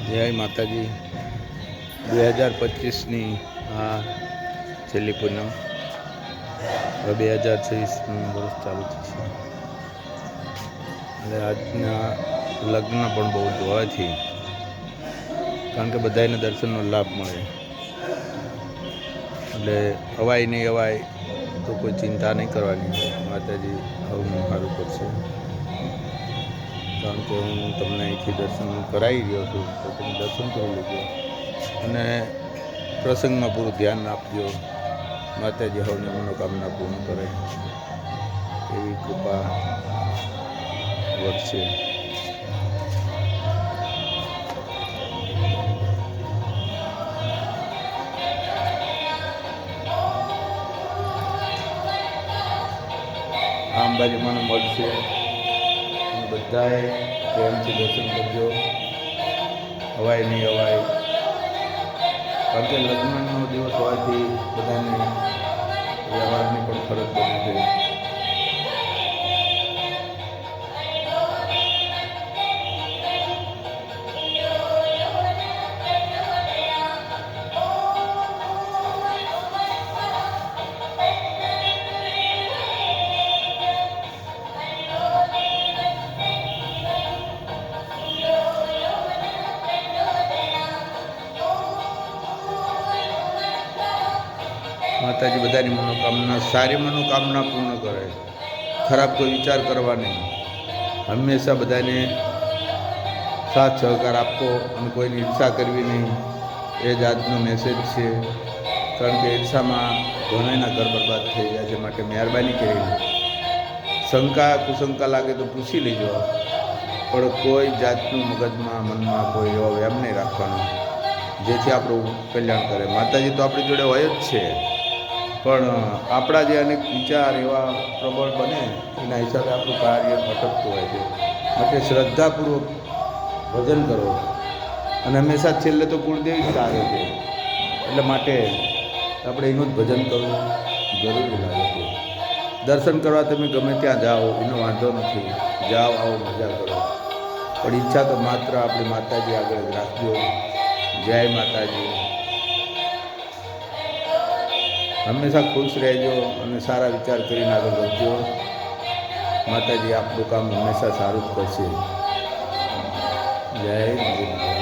જય માતાજી। 2025ની આ છેલ્લી પૂનમ, હવે 2026નું વર્ષ ચાલુ થશે। એટલે આજના લગ્ન પણ બહુ જોવાથી, કારણ કે બધાને દર્શનનો લાભ મળે। એટલે અવાય નહીં અવાય તો કોઈ ચિંતા નહીં કરવાની, માતાજી આવનું સારું કરશે। કારણ કે હું તમને અહીંથી દર્શન કરાવી રહ્યો છું, તો તમે દર્શન કરી લેજો અને પ્રસંગમાં પૂરું ધ્યાન આપજો। માતાજી સૌની મનોકામના પૂર્ણ કરે એવી કૃપા વર્ષે। અંબાજી મને મળશે, બધાએ પ્રેમથી દર્શન કરજો, અવાય નહીં અવાય। કારણ કે લગ્નનો દિવસ હોવાથી બધાને વ્યવહારની પણ ફરજ બને છે। માતાજી બધાની મનોકામના, સારી મનોકામના પૂર્ણ કરે। ખરાબ કોઈ વિચાર કરવા નહીં, હંમેશા બધાને સાથ સહકાર આપવો અને કોઈની ઈર્ષા કરવી નહીં, એ જ આજનો મેસેજ છે। કારણ કે ઈર્ષામાં ઘણાના ઘર બરબાદ થઈ ગયા છે, માટે મહેરબાની કરીને શંકા કુશંકા લાગે તો પૂછી લેજો, પણ કોઈ જાતનું મગજમાં મનમાં કોઈ એવો વેમ નહીં રાખવાનો જેથી આપણું કલ્યાણ કરે। માતાજી તો આપણી જોડે હોય જ છે, પણ આપણા જે અનેક વિચાર એવા પ્રબળ બને એના હિસાબે આપણું કાર્ય અટકતું હોય છે। માટે શ્રદ્ધાપૂર્વક ભજન કરો, અને હંમેશા છેલ્લે તો કુળદેવી જ આવે છે, એટલે માટે આપણે એનું જ ભજન કરવું જરૂરી લાગે છે। દર્શન કરવા તમે ગમે ત્યાં જાઓ એનો વાંધો નથી, જાઓ આવો મજા કરો, પણ ઈચ્છા તો માત્ર આપણી માતાજી આગળ જ રાખજો। જય માતાજી। હંમેશા ખુશ રહેજો અને સારા વિચાર કરીને આગળ વધજો। માતાજી આપણું કામ હંમેશા સારું જ કરશે। જય માતાજી।